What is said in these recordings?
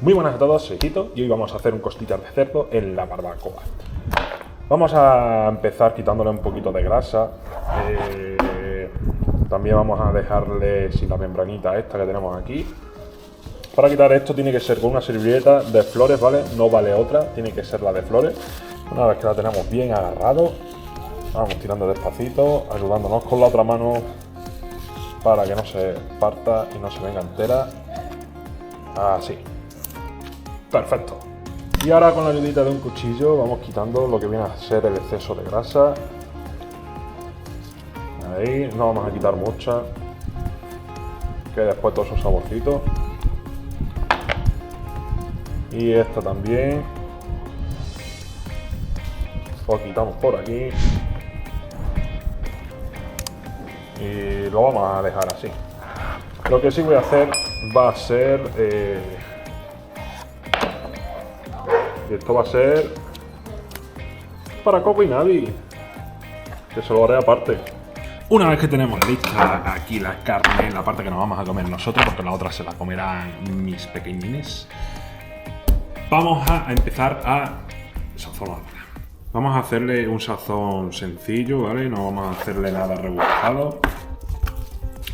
Muy buenas a todos, soy Tito y hoy vamos a hacer un costillar de cerdo en la barbacoa. Vamos a empezar quitándole un poquito de grasa. También vamos a dejarle sin la membranita esta que tenemos aquí. Para quitar esto tiene que ser con una servilleta de flores, ¿vale? No vale otra, tiene que ser la de flores. Una vez que la tenemos bien agarrado, vamos tirando despacito, ayudándonos con la otra mano para que no se parta y no se venga entera. Así. Perfecto. Y ahora con la ayudita de un cuchillo vamos quitando lo que viene a ser el exceso de grasa. Ahí, no vamos a quitar mucha, que después todo su saborcito. Y esta también. Lo quitamos por aquí. Y lo vamos a dejar así. Lo que sí voy a hacer va a ser... esto va a ser para Coco y Navi, que se lo haré aparte. Una vez que tenemos lista aquí la carne, la parte que nos vamos a comer nosotros, porque la otra se la comerán mis pequeñines, vamos a empezar a sazonarla. Vamos a hacerle un sazón sencillo, ¿vale? No vamos a hacerle nada rebuscado.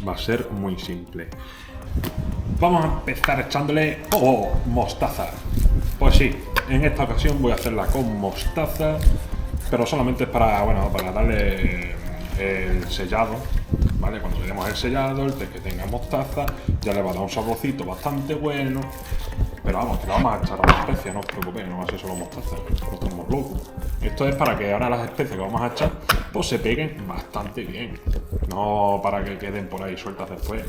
Va a ser muy simple. Vamos a empezar echándole mostaza. Pues sí, en esta ocasión voy a hacerla con mostaza, pero solamente es para, bueno, para darle el sellado, ¿vale? Cuando le demos el sellado, el que tenga mostaza, ya le va a dar un saborcito bastante bueno. Pero vamos, que le vamos a echar a las especias, no os preocupéis, no va a ser solo mostaza, no estamos locos. Esto es para que ahora las especias que vamos a echar, pues se peguen bastante bien, no para que queden por ahí sueltas después.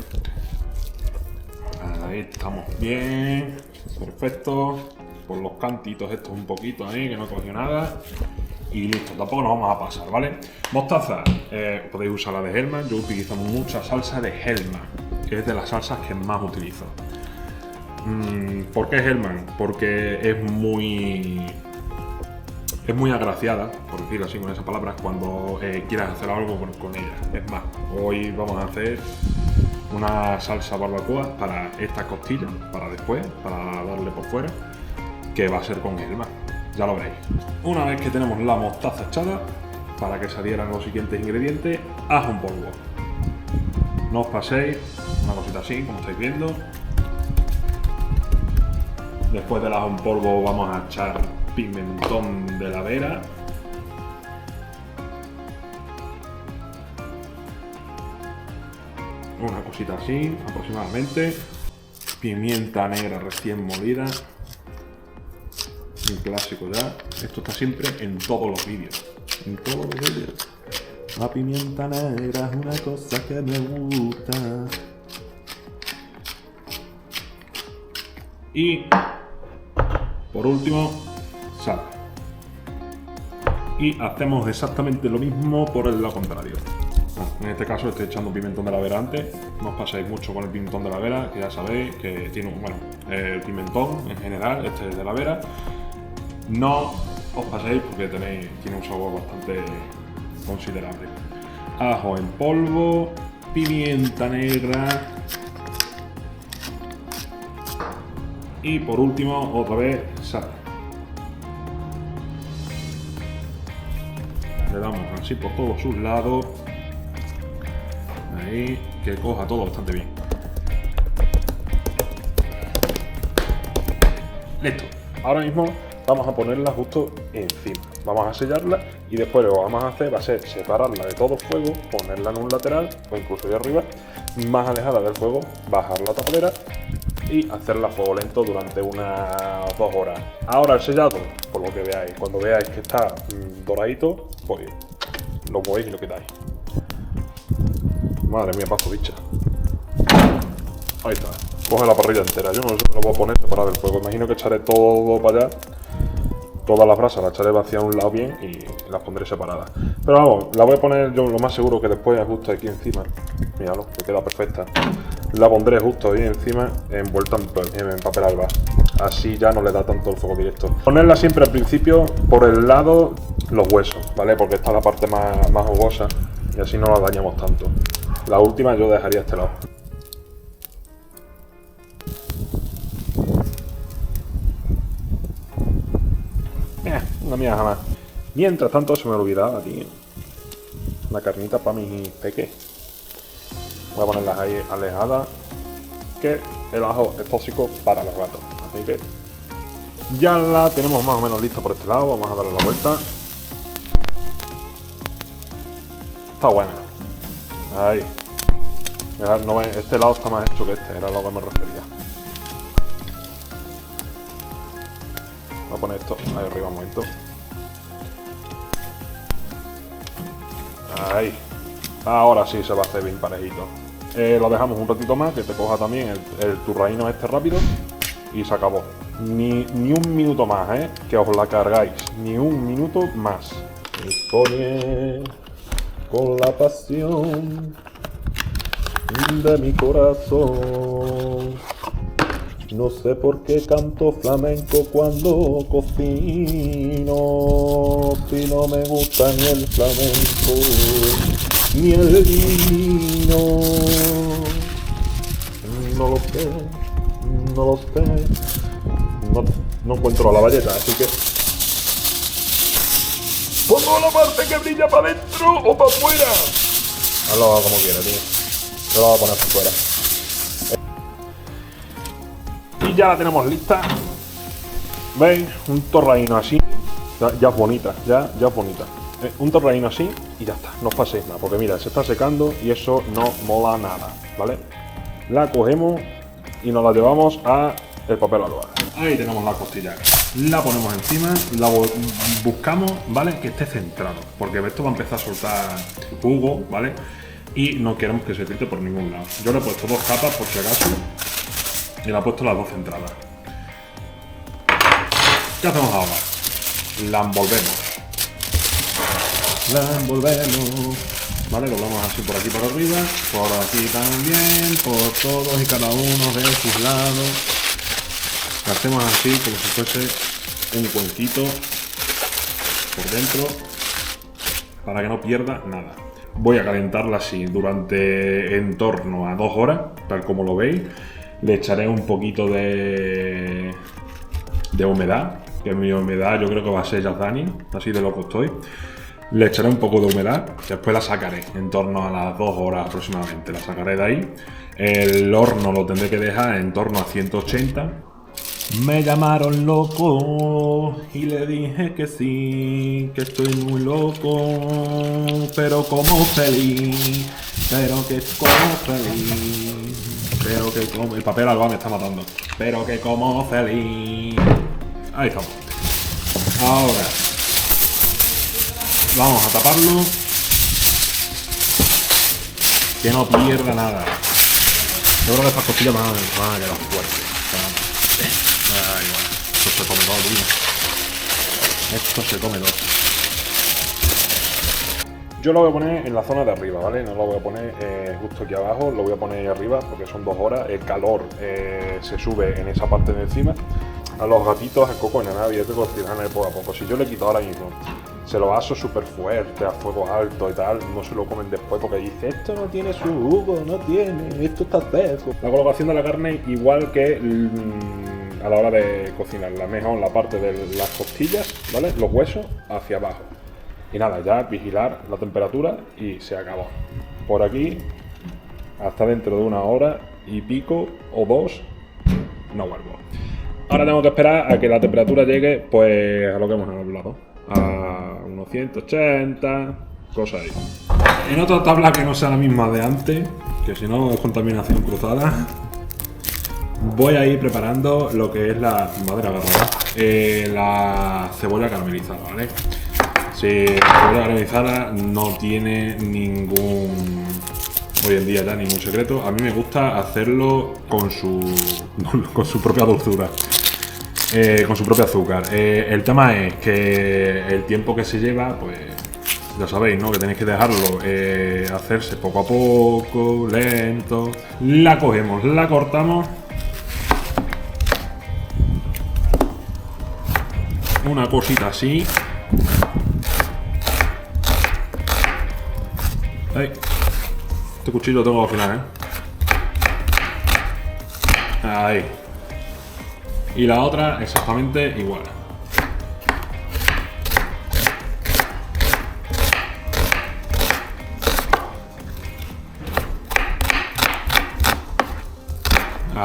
Ahí estamos bien, perfecto. Por los cantitos estos un poquito ahí, que no cogió nada. Y listo, tampoco nos vamos a pasar, ¿vale? Mostaza, podéis usar la de Hellmann's. Yo utilizo mucha salsa de Hellmann's, que es de las salsas que más utilizo. ¿Por qué Hellmann's? Porque es muy agraciada, por decirlo así con esas palabras, cuando quieras hacer algo con ella. Es más, hoy vamos a hacer una salsa barbacoa para esta costilla, para después, para darle por fuera, que va a ser con Hellmann's, ya lo veréis. Una vez que tenemos la mostaza echada, para que salieran los siguientes ingredientes, ajo en polvo. No os paséis, una cosita así, como estáis viendo. Después del ajo en polvo vamos a echar pimentón de la Vera. Una cosita así, aproximadamente. Pimienta negra recién molida. Un clásico ya. Esto está siempre en todos los vídeos. En todos los vídeos. La pimienta negra es una cosa que me gusta. Y por último, sal. Y hacemos exactamente lo mismo por el lado contrario. En este caso estoy echando pimentón de la Vera antes. No os paséis mucho con el pimentón de la Vera, que ya sabéis que tiene un, bueno, el pimentón en general, este es de la Vera. No os paséis porque tiene un sabor bastante considerable. Ajo en polvo, pimienta negra y por último otra vez sal. Le damos así por todos sus lados. Ahí, que coja todo bastante bien. Listo. Ahora mismo vamos a ponerla justo encima. Vamos a sellarla y después lo que vamos a hacer va a ser separarla de todo fuego, ponerla en un lateral o incluso de arriba, más alejada del fuego, bajar la tapadera y hacerla a fuego lento durante unas 2 horas. Ahora el sellado, por lo que veáis, cuando veáis que está doradito, pues lo movéis y lo quitáis. Madre mía, paso bicha. Ahí está. Coge la parrilla entera. Yo no sé si lo voy a poner separado del fuego. Imagino que echaré todo para allá. Todas las brasas las echaré hacia un lado bien y las pondré separadas. Pero vamos, la voy a poner yo lo más seguro que después justo aquí encima. Míralo, que queda perfecta. La pondré justo ahí encima, envuelta en papel alba. Así ya no le da tanto el fuego directo. Ponerla siempre al principio por el lado los huesos, ¿vale? Porque esta es la parte más jugosa y así no la dañamos tanto. La última yo dejaría este lado. una migaja más. Mientras tanto se me olvidaba, tío. Una carnita para mis peques. Voy a ponerlas ahí alejadas. Que el ajo es tóxico para los gatos. Así que ya la tenemos más o menos lista por este lado. Vamos a darle la vuelta. Está buena. Ahí. No, este lado está más hecho que este, era a lo que me refería. Voy a poner esto ahí arriba un momento. Ahí. Ahora sí se va a hacer bien parejito. Lo dejamos un ratito más, que te coja también el turraíno este rápido. Y se acabó. Ni un minuto más, que os la cargáis. Ni un minuto más. Dispone con la pasión de mi corazón. No sé por qué canto flamenco cuando cocino, si no me gusta ni el flamenco ni el vino. No lo sé, no lo sé. No encuentro la valleta, así que pongo la parte que brilla para adentro o para afuera. Hazlo como quiera, tío. Yo lo voy a poner por fuera. Y ya la tenemos lista. ¿Veis? Un torraíno así. Ya es bonita, ya es bonita. Un torraíno así y ya está. No os paséis nada, porque mira, se está secando y eso no mola nada, ¿vale? La cogemos y nos la llevamos a el papel aluar. Ahí tenemos la costilla. La ponemos encima, la buscamos, ¿vale? Que esté centrado, porque esto va a empezar a soltar jugo, ¿vale? Y no queremos que se tinte por ningún lado. Yo le he puesto 2 capas por si acaso y le he puesto las 2 centradas. ¿Qué hacemos ahora? La envolvemos. La envolvemos. Vale, lo vamos así por aquí por arriba, por aquí también, por todos y cada uno de sus lados. Lo hacemos así como si fuese un cuenquito por dentro para que no pierda nada. Voy a calentarla así durante en torno a 2 horas, tal como lo veis. Le echaré un poquito de humedad, que mi humedad yo creo que va a ser Yazani, así de loco estoy. Le echaré un poco de humedad, después la sacaré en torno a las 2 horas aproximadamente. La sacaré de ahí. El horno lo tendré que dejar en torno a 180. Me llamaron loco y le dije que sí, que estoy muy loco, pero como feliz, pero que como feliz, pero que como... El papel alba me está matando, pero que como feliz. Ahí estamos. Ahora vamos a taparlo, que no pierda nada. Yo creo que estas costillas van a quedar fuertes. Ay, bueno. Esto se come todo, tío. Esto se come todo. Yo lo voy a poner en la zona de arriba, ¿vale? No lo voy a poner justo aquí abajo, lo voy a poner arriba porque son 2 horas. El calor se sube en esa parte de encima. A los gatitos, el coco y nada, y que cocinan poco a poco. Si yo le quito ahora mismo, se lo aso súper fuerte, a fuego alto y tal, no se lo comen después porque dice, esto no tiene su jugo, no tiene, esto está seco. La colocación de la carne igual que a la hora de cocinarla, mejor la parte de las costillas, ¿vale? Los huesos hacia abajo. Y nada, ya vigilar la temperatura y se acabó. Por aquí, hasta dentro de 1 hora y pico o 2, no vuelvo. Ahora tengo que esperar a que la temperatura llegue, pues, a lo que hemos hablado. A unos 180, cosas ahí. En otra tabla que no sea la misma de antes, que si no es contaminación cruzada, voy a ir preparando lo que es la madera agarrada, la cebolla caramelizada, ¿vale? Si la cebolla caramelizada no tiene ningún, hoy en día ya ningún secreto. A mí me gusta hacerlo con su propia dulzura. Con su propio azúcar. El tema es que el tiempo que se lleva, pues ya sabéis, ¿no? Que tenéis que dejarlo hacerse poco a poco, lento. La cogemos, la cortamos. Una cosita así. Ay, este cuchillo lo tengo que afilar, Ahí. Y la otra exactamente igual.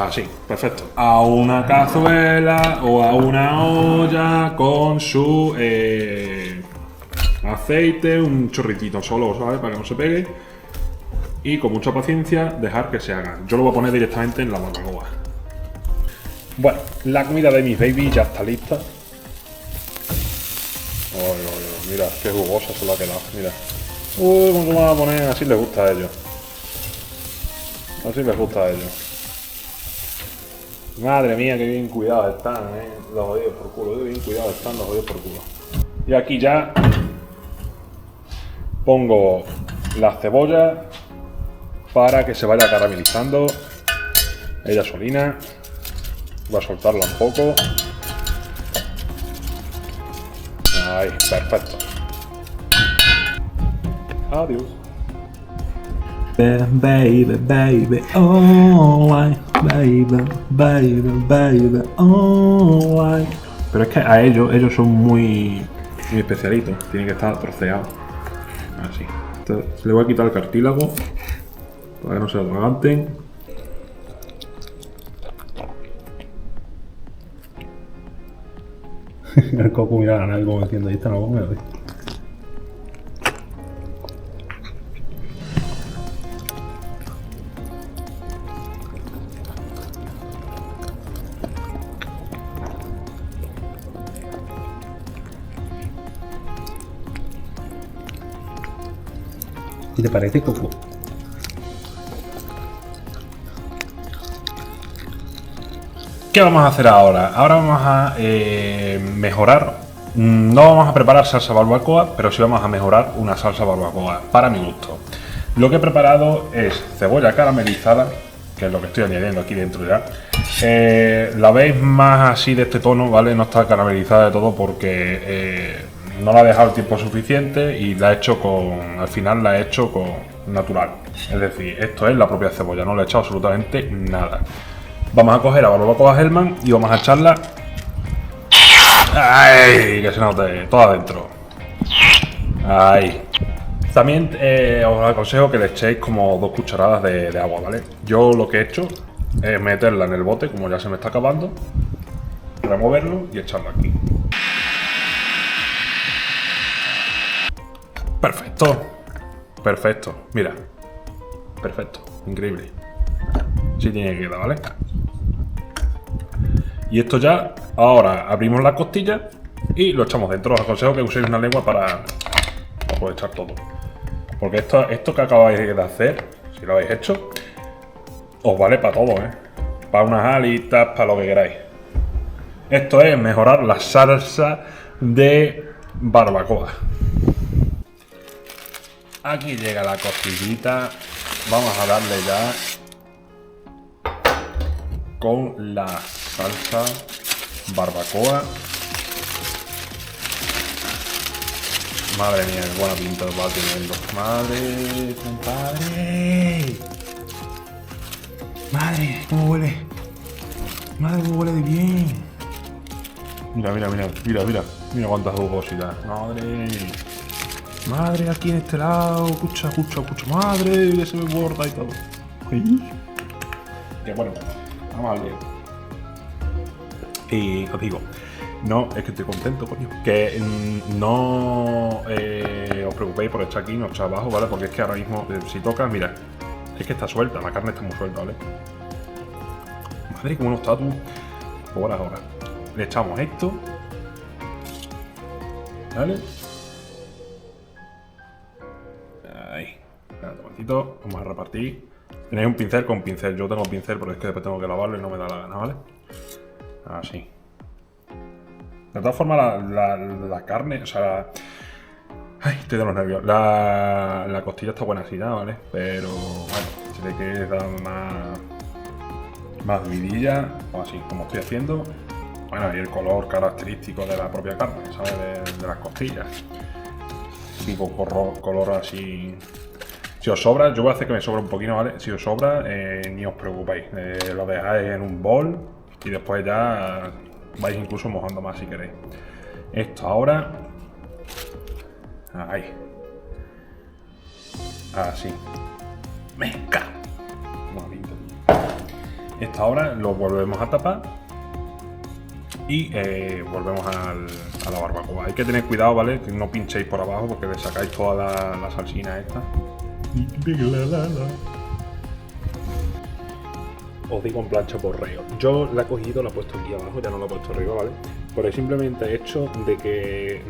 Así, perfecto. A una cazuela o a una olla con su aceite, un chorritito solo, ¿sabes? Para que no se pegue. Y con mucha paciencia dejar que se haga. Yo lo voy a poner directamente en la barbacoa. Bueno, la comida de mis baby ya está lista. Mira, qué jugosa se lo ha quedado, mira. Uy, ¿cómo se lo van a poner? Así les gusta a ellos. Así les gusta a ellos. Madre mía, qué bien cuidados están, los jodidos por culo. Qué bien cuidados están los jodidos por culo. Y aquí ya pongo la cebolla para que se vaya caramelizando ella solina. Voy a soltarla un poco. Ahí, perfecto. Adiós. Baby, baby, alright, baby, alright. Pero es que a ellos son muy especialitos. Tienen que estar troceados. Así. Entonces, le voy a quitar el cartílago para que no se atraganten. El Coco mira a ganar como diciendo, ahí está, no come, ¿ves? ¿Qué te parece, Coco? ¿Qué vamos a hacer ahora? Ahora vamos a mejorar. No vamos a preparar salsa barbacoa, pero sí vamos a mejorar una salsa barbacoa para mi gusto. Lo que he preparado es cebolla caramelizada, que es lo que estoy añadiendo aquí dentro ya. La veis más así de este tono, ¿vale? No está caramelizada de todo porque no la he dejado el tiempo suficiente y la he hecho al final la he hecho con natural. Es decir, esto es la propia cebolla, no le he echado absolutamente nada. Vamos a coger a barbacoa Hellmann's y vamos a echarla. ¡Ay! Que se note todo adentro. Ahí. También os aconsejo que le echéis como 2 cucharadas de agua, ¿vale? Yo lo que he hecho es meterla en el bote, como ya se me está acabando, removerlo y echarlo aquí. Perfecto. Perfecto. Mira. Perfecto. Increíble. Sí tiene que quedar, ¿vale? Y esto ya, ahora abrimos la costilla y lo echamos dentro. Os aconsejo que uséis una lengua para poder echar todo. Porque esto que acabáis de hacer, si lo habéis hecho, os vale para todo, ¿eh? Para unas alitas, para lo que queráis. Esto es mejorar la salsa de barbacoa. Aquí llega la costillita. Vamos a darle ya con la salsa barbacoa. Madre mía, qué buena pinta va teniendo. Madre, compadre. Madre, cómo huele. Madre, cómo huele de bien. Mira, mira, mira, mira, mira. Mira cuánta jugosidad. Madre. Madre, aquí en este lado. Escucha, escucha, escucha. Madre, ya se me borda y todo. Que bueno, vamos a ver. Y os digo, no, es que estoy contento, coño. Que no os preocupéis por echar aquí, no echar abajo, ¿vale? Porque es que ahora mismo, si toca, mira, es que está suelta, la carne está muy suelta, ¿vale? Madre, cómo no está tú. Ahora. Le echamos esto. ¿Vale? Ahí. Espera un momentito, vamos a repartir. Tenéis un pincel con pincel. Yo tengo pincel, pero es que después tengo que lavarlo y no me da la gana, ¿vale? Así. De todas formas, la carne, o sea... Ay, estoy de los nervios. La costilla está buena así ya, ¿vale? Pero, bueno, si le quieres dar más vidilla, o así, como estoy haciendo. Bueno, y el color característico de la propia carne, ¿sabes? De las costillas. Tipo color así... Si os sobra, yo voy a hacer que me sobra un poquito, ¿vale? Si os sobra, ni os preocupéis. Lo dejáis en un bol y después ya vais incluso mojando más si queréis. Esto ahora... Ahí. Así. Venga. Esta ahora lo volvemos a tapar y volvemos a la barbacoa. Hay que tener cuidado, ¿vale? Que no pinchéis por abajo porque le sacáis toda la salsina esta. Os digo en plancha por reo. Yo la he cogido, la he puesto aquí abajo, ya no la he puesto arriba, ¿vale? Por el simplemente hecho de que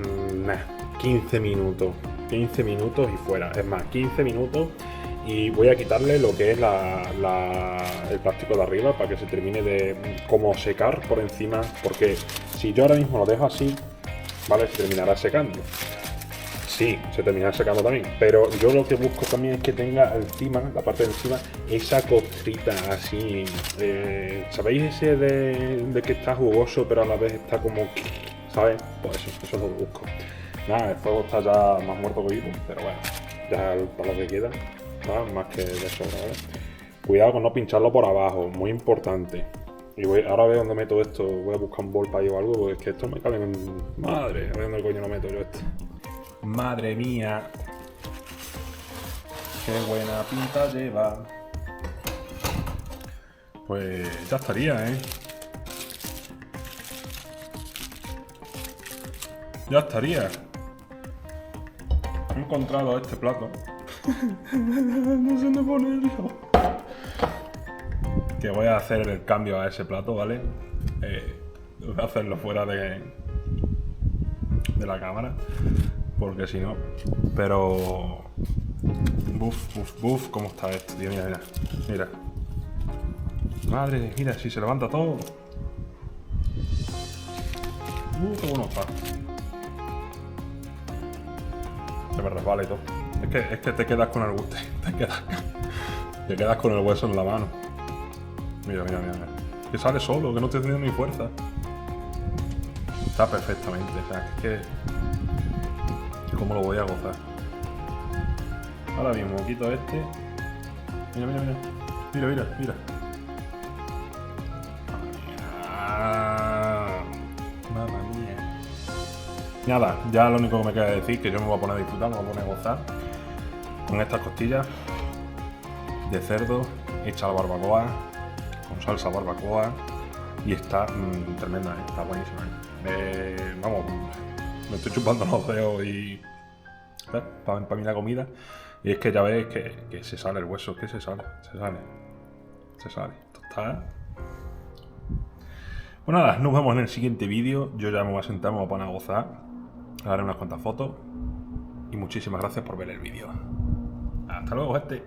15 minutos y fuera. Es más, 15 minutos y voy a quitarle lo que es el plástico de arriba para que se termine de como secar por encima, porque si yo ahora mismo lo dejo así, ¿vale? Se terminará secando. Sí, se terminará secando también, pero yo lo que busco también es que tenga encima, la parte de encima, esa costrita así, ¿sabéis ese de que está jugoso pero a la vez está como, ¿sabes? Pues eso es lo que busco. Nada, el fuego está ya más muerto que vivo, pero bueno, ya para lo que queda, nada más que de sobra, ¿vale? Cuidado con no pincharlo por abajo, muy importante. Y ahora veo dónde meto esto, voy a buscar un bol para o algo, porque es que esto me cabe en... Madre, a ver dónde coño lo meto yo esto. Madre mía, qué buena pinta lleva. Pues ya estaría, ¿eh? Ya estaría. He encontrado este plato. No sé dónde ponerlo. Que voy a hacer el cambio a ese plato, ¿vale? Voy a hacerlo fuera de la cámara. Porque si no, pero... Buf, ¿cómo está esto, tío? Mira. Madre, mira, si se levanta todo. Qué bueno está. Se me resbala y todo. Es que te quedas con el gusto. Te quedas con el hueso en la mano. Mira. Que sale solo, que no estoy teniendo ni fuerza. Está perfectamente, o sea, es que... ¿Cómo lo voy a gozar? Ahora mismo quito este. Mira. Mamma mía. Nada, ya lo único que me queda decir es que yo me voy a poner a disfrutar, me voy a poner a gozar con estas costillas de cerdo hecha a la barbacoa, con salsa barbacoa, y está tremenda, está buenísima. Vamos, me estoy chupando los dedos y para mí la comida, y es que ya veis que se sale el hueso, que se sale. Esto está... Pues nada, nos vemos en el siguiente vídeo. Yo ya me voy a sentar, me voy a poner a gozar, haré unas cuantas fotos y muchísimas gracias por ver el vídeo. Hasta luego, gente.